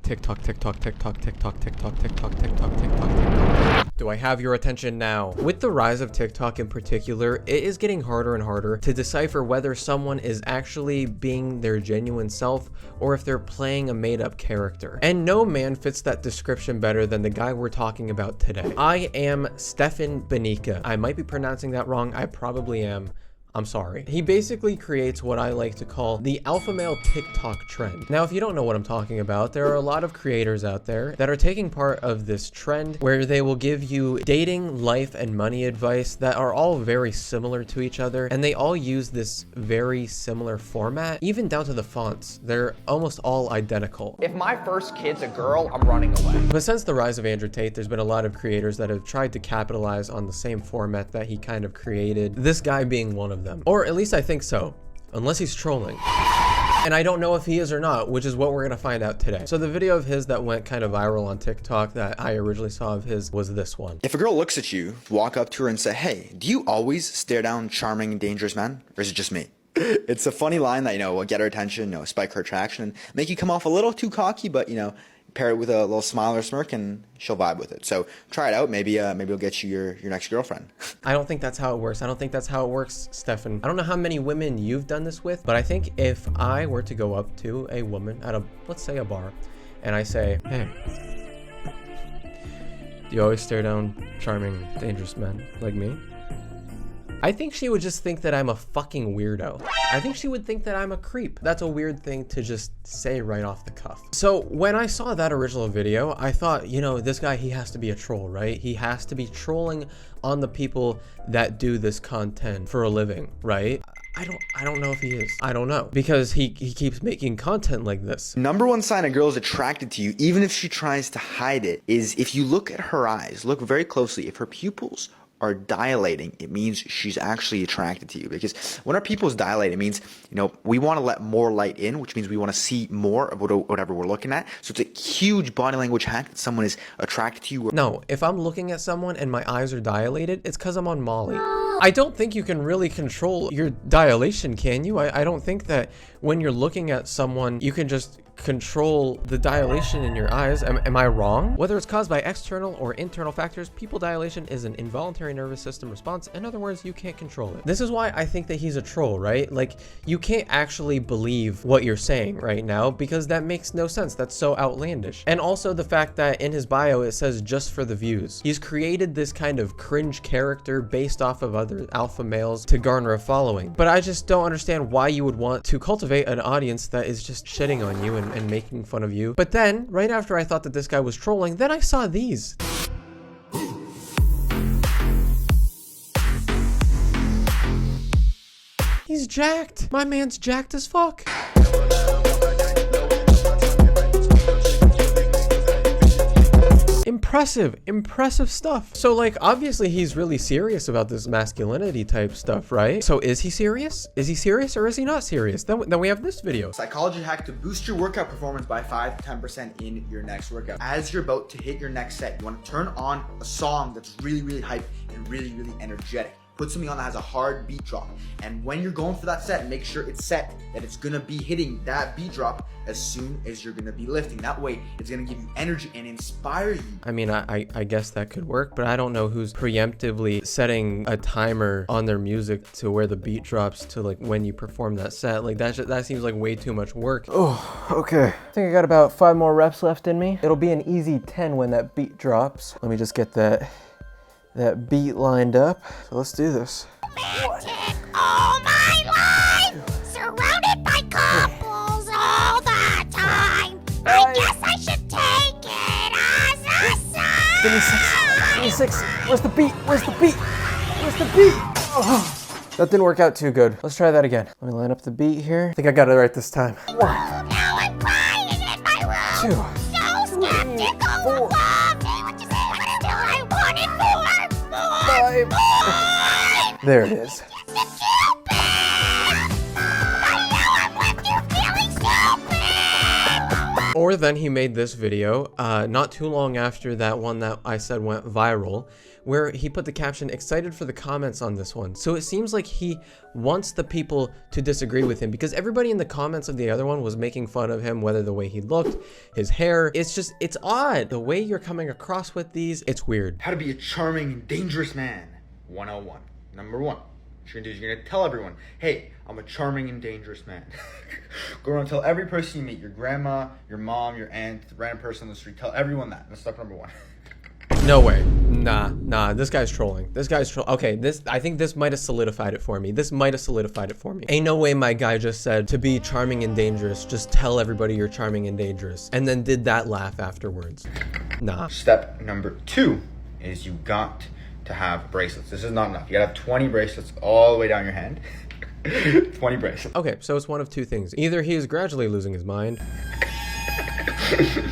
TikTok, TikTok, TikTok, TikTok, TikTok, TikTok, TikTok, TikTok, TikTok. Do I have your attention now? With the rise of TikTok in particular, it is getting harder and harder to decipher whether someone is actually being their genuine self or if they're playing a made-up character. And no man fits that description better than the guy we're talking about today. I am Stefan Benica. I might be pronouncing that wrong. I probably am. I'm sorry. He basically creates what I like to call the alpha male TikTok trend. Now, if you don't know what I'm talking about, there are a lot of creators out there that are taking part of this trend where they will give you dating, life, and money advice that are all very similar to each other, and they all use this very similar format, even down to the fonts. They're almost all identical. If my first kid's a girl, I'm running away. But since the rise of Andrew Tate, there's been a lot of creators that have tried to capitalize on the same format that he kind of created, this guy being one of them. Or at least I think so, unless he's trolling. And I don't know if he is or not, which is what we're gonna find out today. So the video of his that went kind of viral on TikTok that I originally saw of his was this one. If a girl looks at you, walk up to her and say, "Hey, do you always stare down charming and dangerous men? Or is it just me?" It's a funny line that, will get her attention, spike her attraction, and make you come off a little too cocky, but, pair it with a little smile or smirk and she'll vibe with it. So try it out. Maybe it'll get you your next girlfriend. I don't think that's how it works. I don't think that's how it works, Stefan. I don't know how many women you've done this with, but I think if I were to go up to a woman at let's say a bar, and I say, "Hey, do you always stare down charming, dangerous men like me?" I think she would just think that I'm a fucking weirdo. I think she would think that I'm a creep. That's a weird thing to just say right off the cuff. So when I saw that original video, I thought, this guy, he has to be a troll, right? He has to be trolling on the people that do this content for a living, right? I don't know if he is. I don't know. Because he keeps making content like this. Number one sign a girl is attracted to you, even if she tries to hide it, is if you look at her eyes, look very closely. If her pupils are dilating, it means she's actually attracted to you. Because when our pupils dilate, it means, we want to let more light in, which means we want to see more of whatever we're looking at. So it's a huge body language hack that someone is attracted to you. No, if I'm looking at someone and my eyes are dilated, it's because I'm on Molly. I don't think you can really control your dilation, can you? I don't think that when you're looking at someone, you can just control the dilation in your eyes. Am I wrong? Whether it's caused by external or internal factors, pupil dilation is an involuntary nervous system response. In other words, you can't control it. This is why I think that he's a troll, right? Like, you can't actually believe what you're saying right now because that makes no sense. That's so outlandish. And also the fact that in his bio, it says just for the views. He's created this kind of cringe character based off of other alpha males to garner a following. But I just don't understand why you would want to cultivate an audience that is just shitting on you and making fun of you. But then, right after I thought that this guy was trolling, then I saw these. He's jacked. My man's jacked as fuck. Impressive stuff. So like, obviously he's really serious about this masculinity type stuff, right? So is he serious? Is he serious or is he not serious? Then we have this video. Psychology hack to boost your workout performance by 5 to 10% in your next workout. As you're about to hit your next set, you want to turn on a song that's really, really hype and really, really energetic. Put something on that has a hard beat drop. And when you're going for that set, make sure it's set that it's gonna be hitting that beat drop as soon as you're gonna be lifting. That way, it's gonna give you energy and inspire you. I mean, I guess that could work, but I don't know who's preemptively setting a timer on their music to where the beat drops to like when you perform that set. Like that seems like way too much work. Oh, okay. I think I got about 5 more reps left in me. It'll be an easy 10 when that beat drops. Let me just get that beat lined up. So let's do this. Romantic all my life, surrounded by couples all the time. I guess I should take it as a sign. Give me six. Where's the beat? Where's the beat? Where's the beat? Oh, that didn't work out too good. Let's try that again. Let me line up the beat here. I think I got it right this time. 1. Now I'm crying in my room. 2. So skeptical 4. of love. Say what you say until I wanted more. 5. There it is. Or then he made this video, not too long after that one that I said went viral, where he put the caption, "Excited for the comments on this one." So it seems like he wants the people to disagree with him, because everybody in the comments of the other one was making fun of him, whether the way he looked, his hair. It's odd. The way you're coming across with these, it's weird. How to be a charming and dangerous man. 101. Number one. What you're gonna do is you're gonna tell everyone, hey, I'm a charming and dangerous man. Go around and tell every person you meet, your grandma, your mom, your aunt, the random person on the street, tell everyone that. That's step number one. No way. Nah, this guy's trolling. Okay, I think this might have solidified it for me. Ain't no way my guy just said, to be charming and dangerous, just tell everybody you're charming and dangerous, and then did that laugh afterwards. Nah. Step number two is you got to have bracelets. This is not enough. You gotta have 20 bracelets all the way down your hand. 20 bracelets. Okay, so it's one of two things. Either he is gradually losing his mind,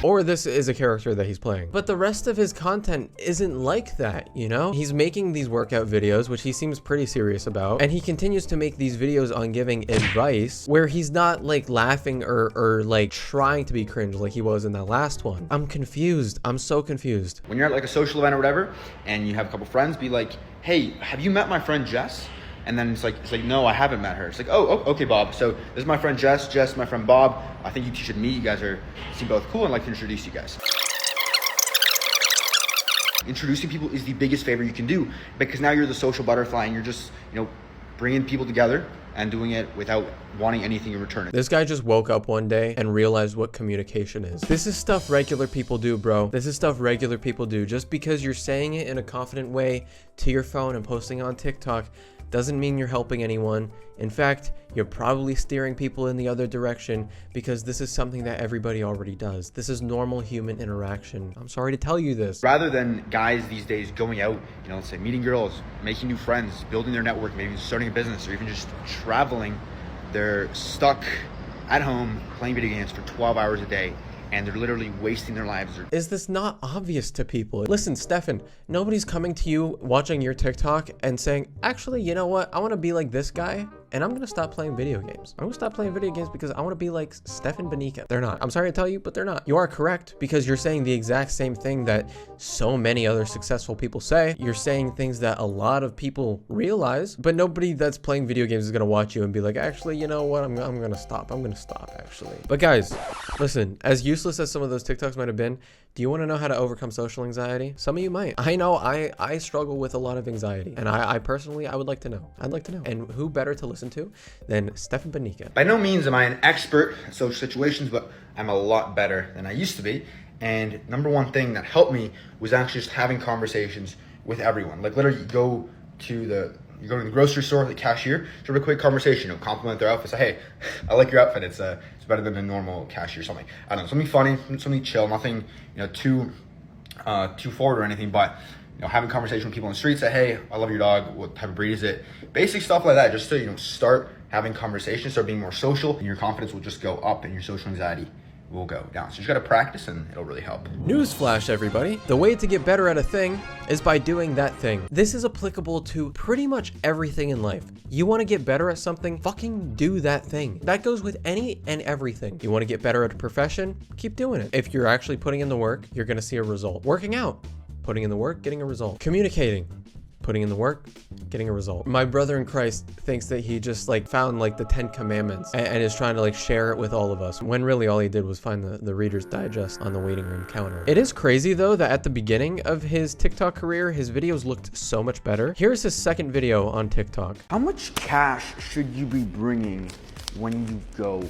or this is a character that he's playing. But the rest of his content isn't like that, you know? He's making these workout videos, which he seems pretty serious about, and he continues to make these videos on giving advice where he's not like laughing or like trying to be cringe like he was in that last one. I'm confused. I'm so confused. When you're at like a social event or whatever, and you have a couple friends, be like, hey, have you met my friend Jess? And then it's like, no, I haven't met her. It's like, oh, okay, Bob. So this is my friend Jess, my friend Bob. I think you two should meet. You guys seem both cool, and I'd like to introduce you guys. Introducing people is the biggest favor you can do, because now you're the social butterfly and you're just, bringing people together and doing it without wanting anything in return. This guy just woke up one day and realized what communication is. This is stuff regular people do, bro. This is stuff regular people do. Just because you're saying it in a confident way to your phone and posting on TikTok doesn't mean you're helping anyone. In fact, you're probably steering people in the other direction, because this is something that everybody already does. This is normal human interaction. I'm sorry to tell you this. Rather than guys these days going out, let's say meeting girls, making new friends, building their network, maybe starting a business, or even just traveling, they're stuck at home playing video games for 12 hours a day, and they're literally wasting their lives. Is this not obvious to people? Listen, Stefan, nobody's coming to you watching your TikTok and saying, actually, you know what? I want to be like this guy, and I'm going to stop playing video games. I'm going to stop playing video games because I want to be like Stefan Benica. They're not. I'm sorry to tell you, but they're not. You are correct, because you're saying the exact same thing that so many other successful people say. You're saying things that a lot of people realize, but nobody that's playing video games is going to watch you and be like, actually, you know what? I'm going to stop. I'm going to stop, actually. But guys, listen, as useless as some of those TikToks might have been, do you want to know how to overcome social anxiety? Some of you might. I know I struggle with a lot of anxiety, and I personally, I would like to know. I'd like to know. And who better to listen to than Stefan Benica? By no means am I an expert in social situations, but I'm a lot better than I used to be. And number one thing that helped me was actually just having conversations with everyone. Like literally you go to the grocery store, the cashier, just have a quick conversation, compliment their outfit, say, hey, I like your outfit, it's better than a normal cashier or something. I don't know, something funny, something chill, nothing too forward or anything, but having conversation with people on the street, say, hey, I love your dog, what type of breed is it? Basic stuff like that, just to start having conversations, start being more social, and your confidence will just go up and your social anxiety will go down. So you just gotta practice and it'll really help. Newsflash, everybody. The way to get better at a thing is by doing that thing. This is applicable to pretty much everything in life. You want to get better at something, fucking do that thing. That goes with any and everything. You want to get better at a profession, keep doing it. If you're actually putting in the work, you're gonna see a result. Working out, putting in the work, getting a result. Communicating, putting in the work, getting a result. My brother in Christ thinks that he just found the 10 commandments and is trying to share it with all of us, when really all he did was find the Reader's Digest on the waiting room counter. It is crazy though that at the beginning of his TikTok career, his videos looked so much better. Here's his second video on TikTok. How much cash should you be bringing when you go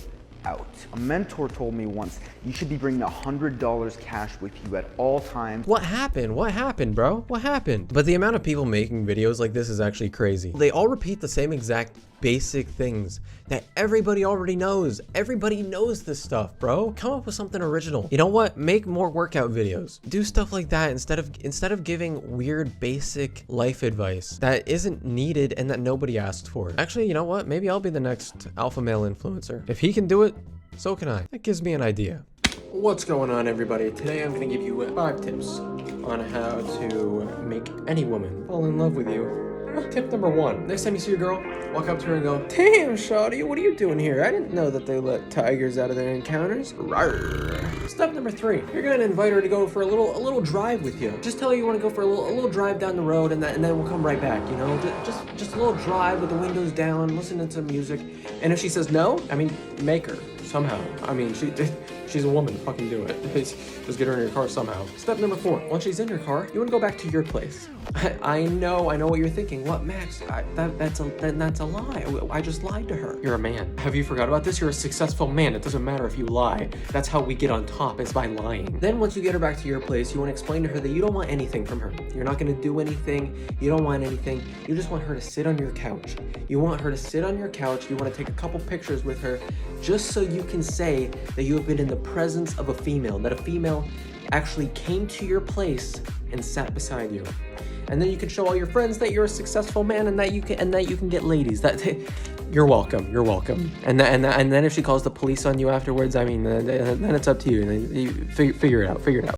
out? A mentor told me once, you should be bringing $100 cash with you at all times. What happened? What happened, bro? What happened? But the amount of people making videos like this is actually crazy. They all repeat the same exact basic things that everybody already knows. Everybody knows this stuff, bro. Come up with something original. You know what? Make more workout videos. Do stuff like that instead of giving weird basic life advice that isn't needed and that nobody asked for. Actually, you know what? Maybe I'll be the next alpha male influencer. If he can do it, so can I. That gives me an idea. What's going on, everybody? Today I'm going to give you 5 tips on how to make any woman fall in love with you. Tip number 1. Next time you see a girl, walk up to her and go, damn, shawty, what are you doing here? I didn't know that they let tigers out of their encounters. Rawr. Step number 3, you're gonna invite her to go for a little drive with you. Just tell her you want to go for a little drive down the road, and then we'll come right back. You know, just a little drive with the windows down, listening to music. And if she says no, I mean, make her somehow. I mean, she's a woman. Fucking do it. Just get her in your car somehow. Step number 4, once she's in your car, you want to go back to your place. I know what you're thinking. What, Max? That's a lie. I just lied to her. You're a man. Have you forgot about this? You're a successful man. It doesn't matter if you lie. That's how we get on top, is by lying. Then once you get her back to your place, you want to explain to her that you don't want anything from her. You're not going to do anything. You don't want anything. You just want her to sit on your couch. You want her to sit on your couch. You want to take a couple pictures with her just so you can say that you have been in the presence of a female, that a female actually came to your place and sat beside you. And then you can show all your friends that you're a successful man and that you can get ladies. You're welcome. You're welcome. And then if she calls the police on you afterwards, I mean, then it's up to you. And then you figure it out.